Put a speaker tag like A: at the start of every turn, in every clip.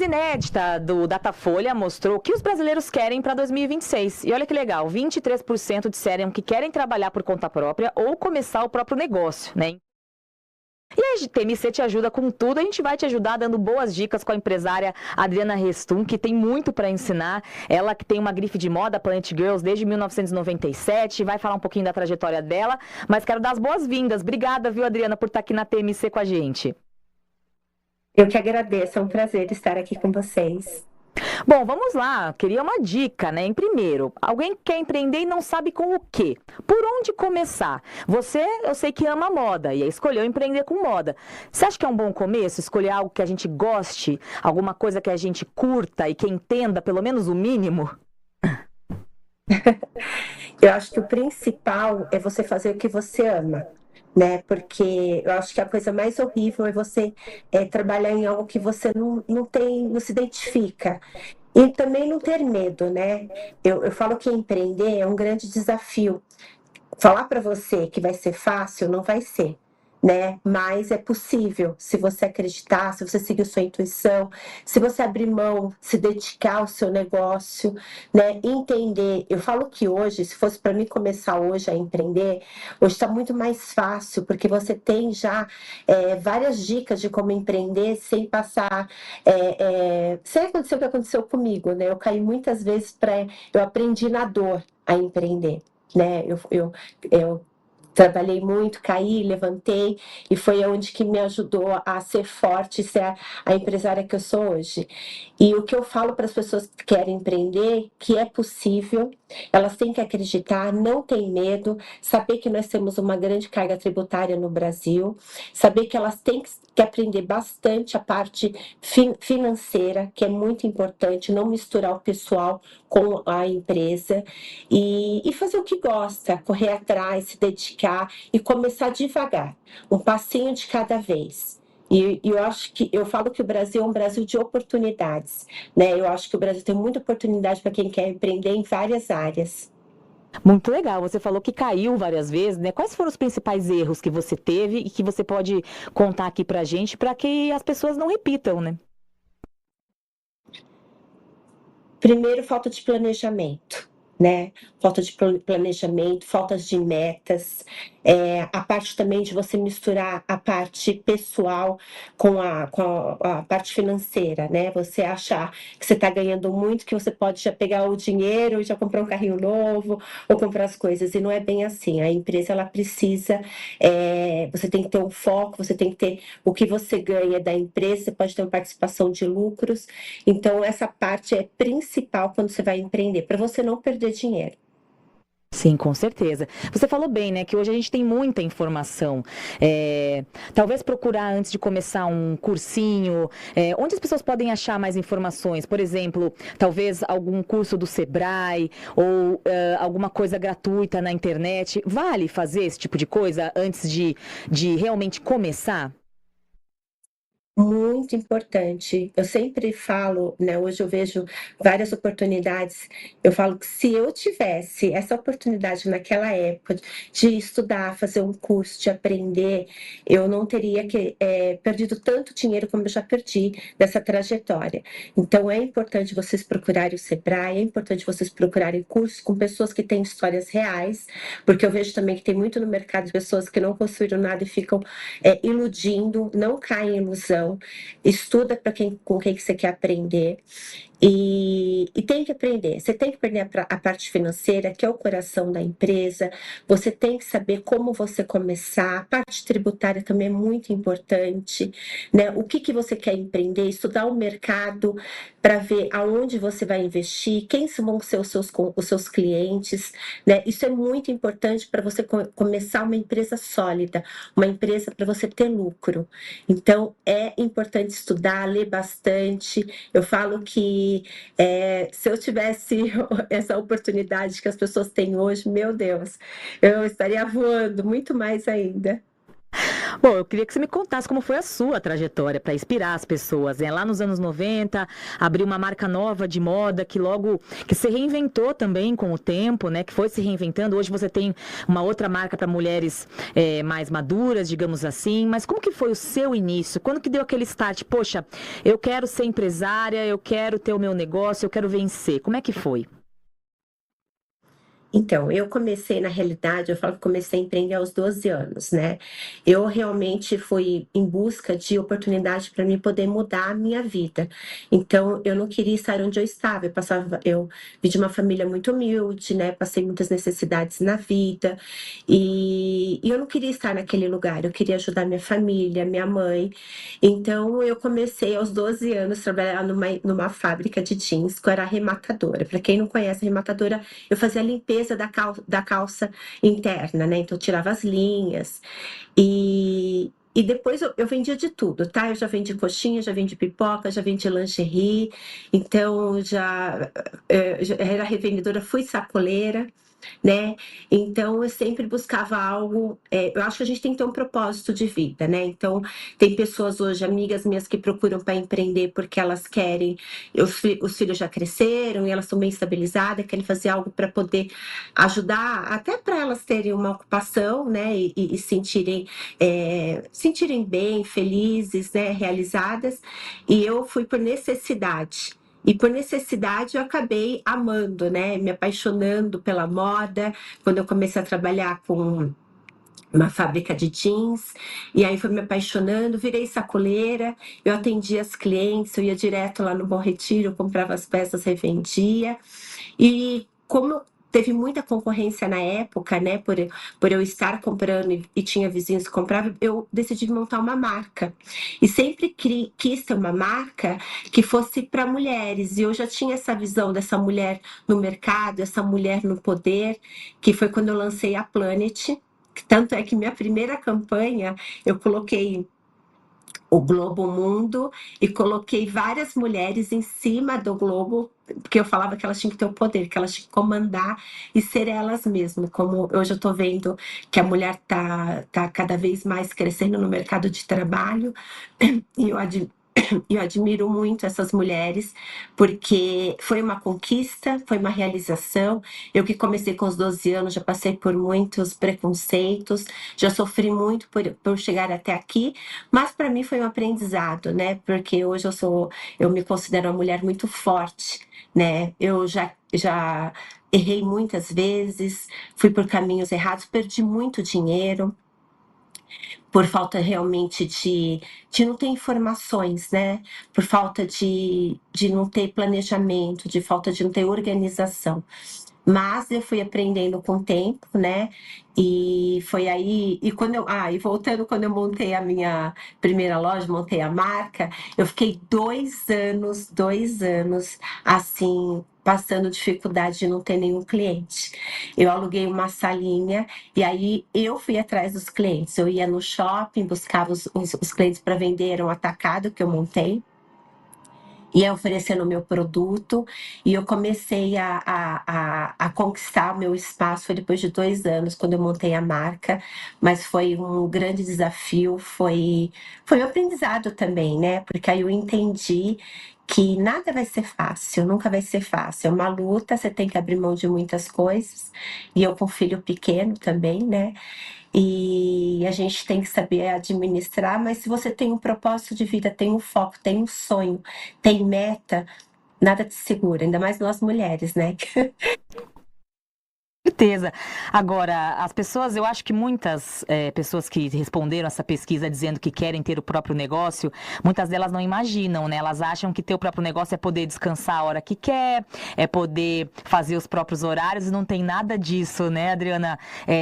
A: Inédita do Datafolha mostrou o que os brasileiros querem para 2026. E olha que legal, 23% disseram que querem trabalhar por conta própria ou começar o próprio negócio, né? E a TMC te ajuda com tudo, a gente vai te ajudar dando boas dicas com a empresária Adriana Restum, que tem muito para ensinar. Ela que tem uma grife de moda, Planet Girls, desde 1997, vai falar um pouquinho da trajetória dela, mas quero dar as boas-vindas. Obrigada, viu, Adriana, por estar aqui na TMC com a gente.
B: Eu que agradeço, é um prazer estar aqui com vocês.
A: Bom, vamos lá. Queria uma dica, né? Em primeiro, alguém quer empreender e não sabe com o quê? Por onde começar? Você, eu sei que ama moda e escolheu empreender com moda. Você acha que é um bom começo? Escolher algo que a gente goste, alguma coisa que a gente curta e que entenda pelo menos o mínimo?
B: Eu acho que o principal é você fazer o que você ama, né? Porque eu acho que a coisa mais horrível é você trabalhar em algo que você não tem, não se identifica. E também não ter medo, né? Eu falo que empreender é um grande desafio. Falar para você que vai ser fácil, não vai ser, né? Mas é possível, se você acreditar, se você seguir sua intuição, se você abrir mão, se dedicar ao seu negócio, né? Entender. Eu falo que hoje, se fosse para mim começar hoje a empreender, hoje está muito mais fácil, porque você tem já várias dicas de como empreender sem passar. Sem acontecer o que aconteceu comigo, né? Eu caí muitas vezes eu aprendi na dor a empreender, né? Eu trabalhei muito, caí, levantei, e foi onde que me ajudou a ser forte, ser a empresária que eu sou hoje. E o que eu falo para as pessoas que querem empreender, que é possível, elas têm que acreditar, não tem medo, saber que nós temos uma grande carga tributária no Brasil, saber que elas têm que aprender bastante a parte financeira, que é muito importante, não misturar o pessoal com a empresa, e fazer o que gosta, correr atrás, se dedicar e começar devagar, um passinho de cada vez. E eu acho que eu falo que o Brasil é um Brasil de oportunidades, né? Eu acho que o Brasil tem muita oportunidade para quem quer empreender em várias áreas.
A: Muito legal. Você falou que caiu várias vezes, né? Quais foram os principais erros que você teve e que você pode contar aqui pra gente para que as pessoas não repitam, né?
B: Primeiro, falta de planejamento, né? Falta de planejamento, faltas de metas, a parte também de você misturar a parte pessoal com a parte financeira, né? Você achar que você está ganhando muito, que você pode já pegar o dinheiro e já comprar um carrinho novo ou comprar as coisas, e não é bem assim. A empresa, ela precisa, você tem que ter um foco, você tem que ter o que você ganha da empresa, você pode ter uma participação de lucros, então essa parte é principal quando você vai empreender, para você não perder dinheiro.
A: Sim, com certeza. Você falou bem, né, que hoje a gente tem muita informação. Talvez procurar antes de começar um cursinho, onde as pessoas podem achar mais informações? Por exemplo, talvez algum curso do Sebrae ou alguma coisa gratuita na internet. Vale fazer esse tipo de coisa antes de realmente começar?
B: Muito importante. Eu sempre falo, né? Hoje eu vejo várias oportunidades. Eu falo que se eu tivesse essa oportunidade naquela época de estudar, fazer um curso, de aprender, eu não teria perdido tanto dinheiro como eu já perdi nessa trajetória. Então é importante vocês procurarem o Sebrae, é importante vocês procurarem cursos com pessoas que têm histórias reais, porque eu vejo também que tem muito no mercado pessoas que não construíram nada e ficam iludindo, não caem em ilusão. Estuda com quem que você quer aprender. E tem que aprender. Você tem que aprender a parte financeira, que é o coração da empresa. Você tem que saber como você começar. A parte tributária também é muito importante, né? O que você quer empreender, estudar o mercado para ver aonde você vai investir, quem vão ser os seus clientes, né? Isso é muito importante para você começar uma empresa sólida, uma empresa para você ter lucro. Então, é importante estudar, ler bastante. Eu falo que se eu tivesse essa oportunidade que as pessoas têm hoje, meu Deus, eu estaria voando muito mais ainda.
A: Bom, eu queria que você me contasse como foi a sua trajetória para inspirar as pessoas, né? Lá nos anos 90, abriu uma marca nova de moda que logo que se reinventou também com o tempo, né? Que foi se reinventando. Hoje você tem uma outra marca para mulheres mais maduras, digamos assim. Mas como que foi o seu início? Quando que deu aquele start? Poxa, eu quero ser empresária, eu quero ter o meu negócio, eu quero vencer. Como é que foi?
B: Então, eu comecei, na realidade, eu falo que comecei a empreender aos 12 anos, né? Eu realmente fui em busca de oportunidade para mim poder mudar a minha vida. Então, eu não queria estar onde eu estava. Eu vim de uma família muito humilde, né? Passei muitas necessidades na vida e eu não queria estar naquele lugar. Eu queria ajudar minha família, minha mãe. Então, eu comecei aos 12 anos a trabalhar numa fábrica de jeans, que eu era arrematadora. Para quem não conhece, arrematadora eu fazia a limpeza da calça interna, né? Então, eu tirava as linhas. E depois eu vendia de tudo, tá? Eu já vendi coxinha, já vendi pipoca, já vendi lingerie. Então, já era revendedora, fui sacoleira, né? Então, eu sempre buscava algo. Eu acho que a gente tem que ter um propósito de vida, né? Então, tem pessoas hoje, amigas minhas, que procuram para empreender porque elas querem. Os filhos já cresceram e elas estão bem estabilizadas, querem fazer algo para poder ajudar, até para elas terem uma ocupação, né? E sentirem bem, felizes, né? Realizadas. E eu fui por necessidade. E por necessidade eu acabei amando, né? Me apaixonando pela moda, quando eu comecei a trabalhar com uma fábrica de jeans, e aí fui me apaixonando, virei sacoleira, eu atendia as clientes, eu ia direto lá no Bom Retiro, comprava as peças, revendia. E como teve muita concorrência na época, né, por eu estar comprando e tinha vizinhos que compravam, eu decidi montar uma marca. E sempre quis ter uma marca que fosse para mulheres. E eu já tinha essa visão dessa mulher no mercado, essa mulher no poder, que foi quando eu lancei a Planet. Tanto é que minha primeira campanha eu coloquei o Globo Mundo e coloquei várias mulheres em cima do globo, porque eu falava que elas tinham que ter o poder, que elas tinham que comandar e ser elas mesmas. Como hoje eu estou vendo que a mulher tá cada vez mais crescendo no mercado de trabalho, e eu admiro muito essas mulheres, porque foi uma conquista, foi uma realização. Eu que comecei com os 12 anos, já passei por muitos preconceitos, já sofri muito por chegar até aqui, mas para mim foi um aprendizado, né? Porque hoje eu me considero uma mulher muito forte, né? Eu já errei muitas vezes, fui por caminhos errados, perdi muito dinheiro por falta realmente de não ter informações, né? Por falta de não ter planejamento, de falta de não ter organização. Mas eu fui aprendendo com o tempo, né? E foi aí. E quando e voltando, quando eu montei a minha primeira loja, montei a marca, eu fiquei 2 anos, assim, passando dificuldade de não ter nenhum cliente. Eu aluguei uma salinha e aí eu fui atrás dos clientes. Eu ia no shopping, buscava os clientes para vender, era um atacado que eu montei, ia oferecendo o meu produto, e eu comecei a conquistar o meu espaço. Foi depois de 2 anos, quando eu montei a marca, mas foi um grande desafio, foi um aprendizado também, né? Porque aí eu entendi que nada vai ser fácil, nunca vai ser fácil. É uma luta, você tem que abrir mão de muitas coisas, e eu com filho pequeno também, né? E a gente tem que saber administrar, mas se você tem um propósito de vida, tem um foco, tem um sonho, tem meta, nada te segura, ainda mais nós mulheres, né?
A: Certeza. Agora, as pessoas, eu acho que muitas pessoas que responderam essa pesquisa dizendo que querem ter o próprio negócio, muitas delas não imaginam, né? Elas acham que ter o próprio negócio é poder descansar a hora que quer, é poder fazer os próprios horários, e não tem nada disso, né, Adriana?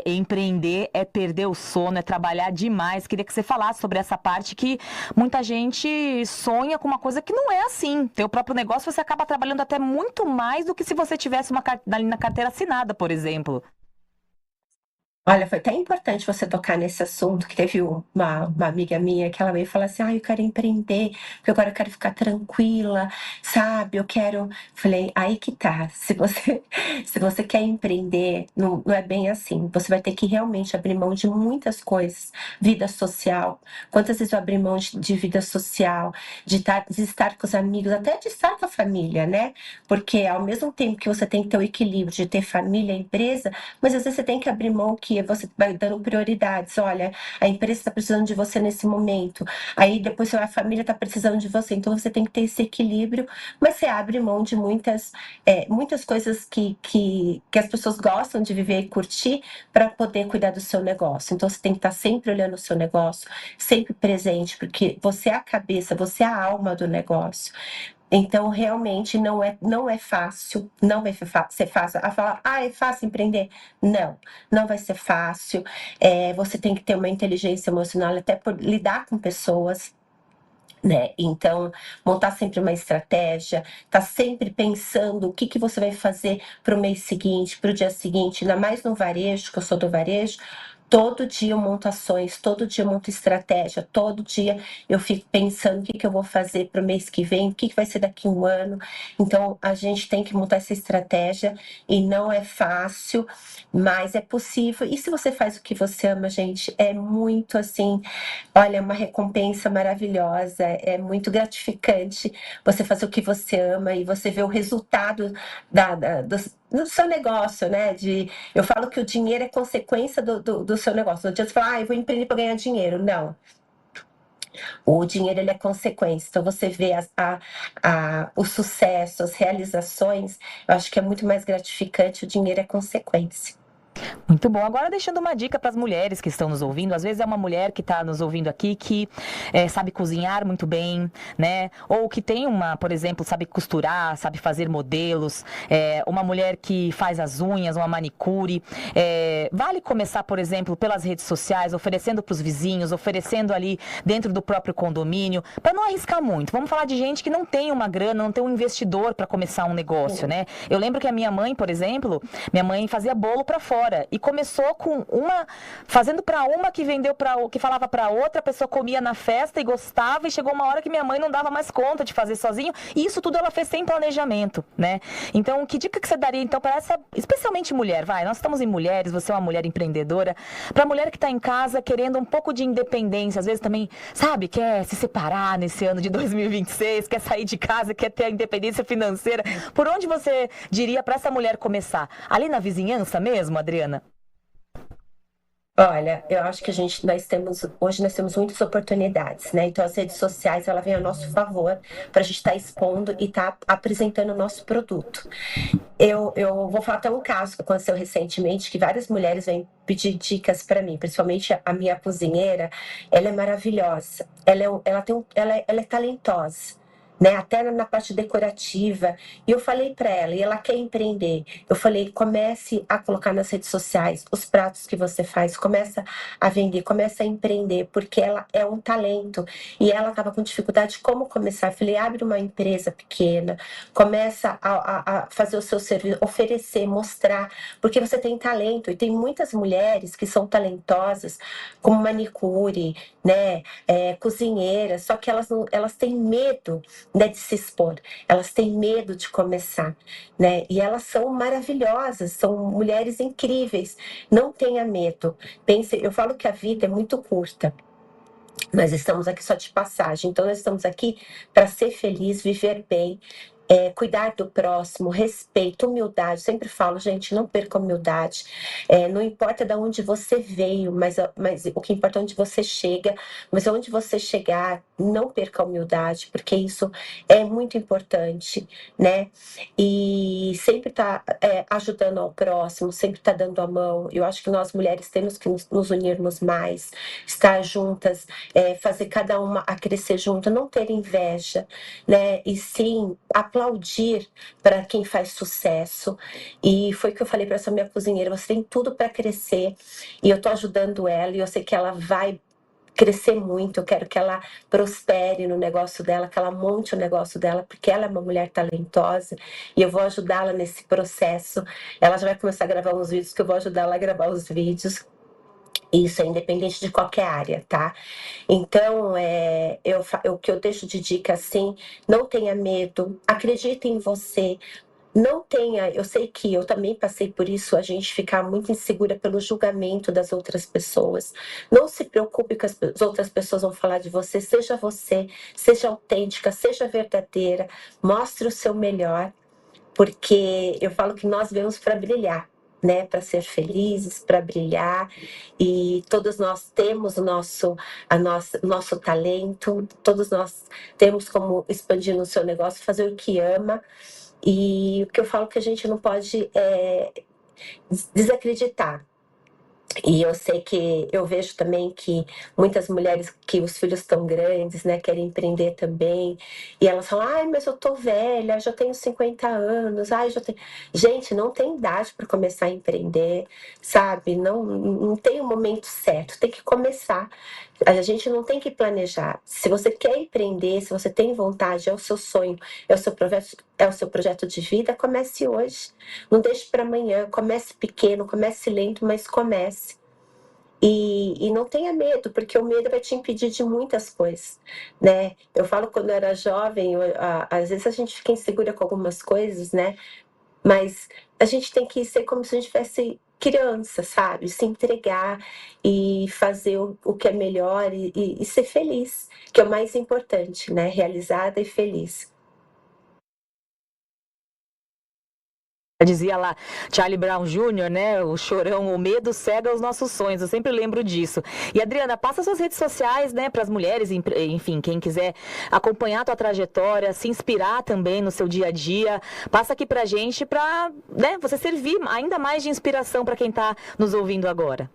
A: Empreender é perder o sono, é trabalhar demais. Queria que você falasse sobre essa parte que muita gente sonha com uma coisa que não é assim. Ter o próprio negócio, você acaba trabalhando até muito mais do que se você tivesse ali na carteira assinada, por exemplo.
B: Olha, foi até importante você tocar nesse assunto, que teve uma amiga minha que ela veio falar assim, eu quero empreender, porque agora eu quero ficar tranquila, sabe? Eu quero... Falei, aí que tá, se você, se você quer empreender, não é bem assim. Você vai ter que realmente abrir mão de muitas coisas. Vida social. Quantas vezes eu abri mão de vida social, de estar com os amigos, até de estar com a família, né? Porque ao mesmo tempo que você tem que ter o equilíbrio de ter família e empresa, mas às vezes você tem que abrir mão que você vai dando prioridades. Olha, a empresa está precisando de você nesse momento. Aí depois a família está precisando de você. Então você tem que ter esse equilíbrio, mas você abre mão de muitas coisas que as pessoas gostam de viver e curtir para poder cuidar do seu negócio. Então você tem que estar sempre olhando o seu negócio, sempre presente, porque você é a cabeça, você é a alma do negócio. Então, realmente, não é fácil, não vai ser fácil. A falar, é fácil empreender? Não, não vai ser fácil. Você tem que ter uma inteligência emocional até por lidar com pessoas, né? Então, montar sempre uma estratégia, tá sempre pensando o que você vai fazer para o mês seguinte, para o dia seguinte, ainda mais no varejo, que eu sou do varejo. Todo dia eu monto ações, todo dia eu monto estratégia, todo dia eu fico pensando o que eu vou fazer para o mês que vem, o que vai ser daqui a um ano. Então, a gente tem que montar essa estratégia e não é fácil, mas é possível. E se você faz o que você ama, gente, é muito assim, olha, é uma recompensa maravilhosa, é muito gratificante você fazer o que você ama e você ver o resultado do seu negócio, né? Eu falo que o dinheiro é consequência do seu negócio. Não adianta você falar, eu vou empreender para ganhar dinheiro. Não. O dinheiro ele é consequência. Então, você vê o sucesso, as realizações, eu acho que é muito mais gratificante, o dinheiro é consequência.
A: Muito bom. Agora, deixando uma dica para as mulheres que estão nos ouvindo. Às vezes é uma mulher que está nos ouvindo aqui que sabe cozinhar muito bem, né? Ou que tem por exemplo, sabe costurar, sabe fazer modelos. Uma mulher que faz as unhas, uma manicure. Vale começar, por exemplo, pelas redes sociais, oferecendo para os vizinhos, oferecendo ali dentro do próprio condomínio, para não arriscar muito. Vamos falar de gente que não tem uma grana, não tem um investidor para começar um negócio, né? Eu lembro que a minha mãe, por exemplo, minha mãe fazia bolo para fora. E começou com fazendo para uma que vendeu que falava para outra, a pessoa comia na festa e gostava, e chegou uma hora que minha mãe não dava mais conta de fazer sozinho, e isso tudo ela fez sem planejamento, né? Então, que dica que você daria então para essa, especialmente mulher, nós estamos em mulheres, você é uma mulher empreendedora, para mulher que está em casa querendo um pouco de independência, às vezes também, sabe, quer se separar nesse ano de 2026, quer sair de casa, quer ter a independência financeira. Por onde você diria para essa mulher começar? Ali na vizinhança mesmo, Adriana?
B: Olha, eu acho que hoje nós temos muitas oportunidades, né? Então as redes sociais, ela vem a nosso favor para a gente estar expondo e estar apresentando o nosso produto. Eu vou falar até um caso que aconteceu recentemente, que várias mulheres vêm pedir dicas para mim, principalmente a minha cozinheira. Ela é maravilhosa, ela é talentosa, né? Até na parte decorativa. E eu falei para ela, e ela quer empreender. Eu falei, comece a colocar nas redes sociais os pratos que você faz, começa a vender, começa a empreender, porque ela é um talento. E ela estava com dificuldade de como começar. Eu falei, abre uma empresa pequena, começa a fazer o seu serviço, oferecer, mostrar, porque você tem talento. E tem muitas mulheres que são talentosas, como manicure, né? Cozinheiras, só que elas têm medo, né, de se expor, elas têm medo de começar, né? E elas são maravilhosas, são mulheres incríveis. Não tenha medo. Pense, eu falo que a vida é muito curta. Nós estamos aqui só de passagem, então nós estamos aqui para ser feliz, viver bem, cuidar do próximo, respeito, humildade. Sempre falo, gente, não perca a humildade. Não importa de onde você veio, mas o que importa é onde você chega. Mas onde você chegar, não perca a humildade, porque isso é muito importante, né? E sempre tá ajudando ao próximo, sempre tá dando a mão. Eu acho que nós mulheres temos que nos unirmos mais, estar juntas, fazer cada uma a crescer junto, não ter inveja, né? E sim aplaudir para quem faz sucesso. E foi o que eu falei para essa minha cozinheira: você tem tudo para crescer, e eu tô ajudando ela, e eu sei que ela vai crescer muito. Eu quero que ela prospere no negócio dela, que ela monte o negócio dela, porque ela é uma mulher talentosa e eu vou ajudá-la nesse processo. Ela já vai começar a gravar uns vídeos, que eu vou ajudar ela a gravar os vídeos. Isso é independente de qualquer área, tá? Então, o que eu deixo de dica assim, não tenha medo, acredite em você, não tenha, eu sei que eu também passei por isso, a gente ficar muito insegura pelo julgamento das outras pessoas. Não se preocupe com as outras pessoas vão falar de você, seja autêntica, seja verdadeira, mostre o seu melhor, porque eu falo que nós viemos para brilhar, né, para ser felizes, para brilhar, e todos nós temos nosso talento, todos nós temos como expandir no seu negócio, fazer o que ama, e o que eu falo que a gente não pode desacreditar. E eu sei que eu vejo também que muitas mulheres que os filhos estão grandes, né, querem empreender também, e elas falam: "Ai, mas eu tô velha, já tenho 50 anos, ai, já tenho". Gente, não tem idade para começar a empreender, sabe? Não tem o momento certo, tem que começar. A gente não tem que planejar. Se você quer empreender, se você tem vontade, é o seu sonho, é o seu projeto de vida, comece hoje. Não deixe para amanhã, comece pequeno, comece lento, mas comece. E não tenha medo, porque o medo vai te impedir de muitas coisas, né? Eu falo quando eu era jovem, às vezes a gente fica insegura com algumas coisas, né? Mas a gente tem que ser como se a gente fosse criança, sabe? Se entregar e fazer o que é melhor e ser feliz, que é o mais importante, né? Realizada e feliz.
A: Dizia lá Charlie Brown Jr., né? O chorão, o medo cega os nossos sonhos. Eu sempre lembro disso. E Adriana, passa suas redes sociais, né, para as mulheres, enfim, quem quiser acompanhar a tua trajetória, se inspirar também no seu dia a dia. Passa aqui pra gente para, né, você servir ainda mais de inspiração para quem está nos ouvindo agora.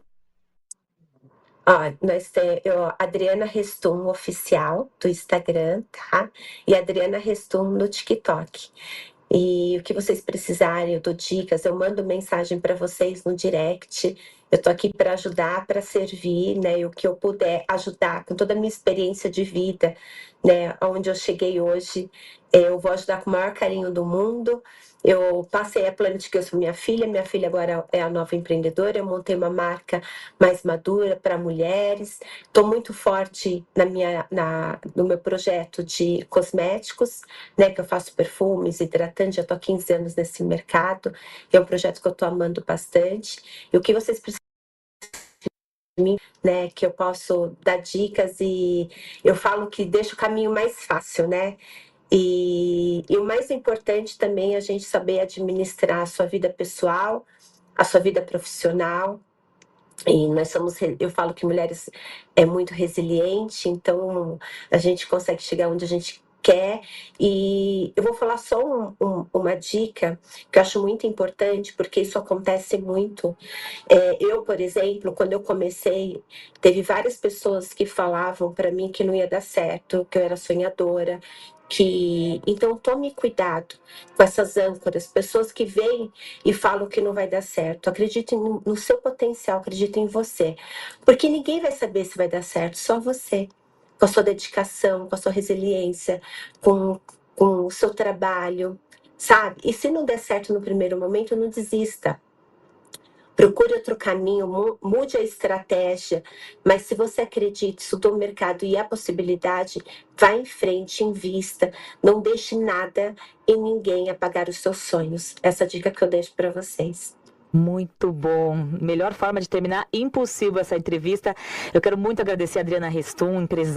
B: Ó, Adriana Restum oficial do Instagram, tá? E Adriana Restum no TikTok. E o que vocês precisarem, eu dou dicas, eu mando mensagem para vocês no direct. Eu tô aqui para ajudar, para servir, né? E o que eu puder ajudar com toda a minha experiência de vida, né? Onde eu cheguei hoje, eu vou ajudar com o maior carinho do mundo. Eu passei a Planet Girls para minha filha agora é a nova empreendedora. Eu montei uma marca mais madura para mulheres. Estou muito forte no meu projeto de cosméticos, né? Que eu faço perfumes, hidratantes, já estou há 15 anos nesse mercado. É um projeto que eu estou amando bastante. E o que vocês precisam de mim, né? Que eu posso dar dicas e eu falo que deixa o caminho mais fácil, né? E o mais importante também é a gente saber administrar a sua vida pessoal, a sua vida profissional. E eu falo que mulheres é muito resiliente, então a gente consegue chegar onde a gente quer. E eu vou falar só uma dica que eu acho muito importante, porque isso acontece muito. Eu, por exemplo, quando eu comecei, teve várias pessoas que falavam para mim que não ia dar certo, que eu era sonhadora, então tome cuidado com essas âncoras, pessoas que vêm e falam que não vai dar certo. Acredite no seu potencial, acredite em você, porque ninguém vai saber se vai dar certo, só você, com a sua dedicação, com a sua resiliência, com o seu trabalho, sabe? E se não der certo no primeiro momento, não desista. Procure outro caminho, mude a estratégia, mas se você acredita, estudou o mercado e há possibilidade, vá em frente, invista, não deixe nada e ninguém apagar os seus sonhos. Essa dica que eu deixo para vocês.
A: Muito bom. Melhor forma de terminar impossível essa entrevista. Eu quero muito agradecer a Adriana Restum, empresária.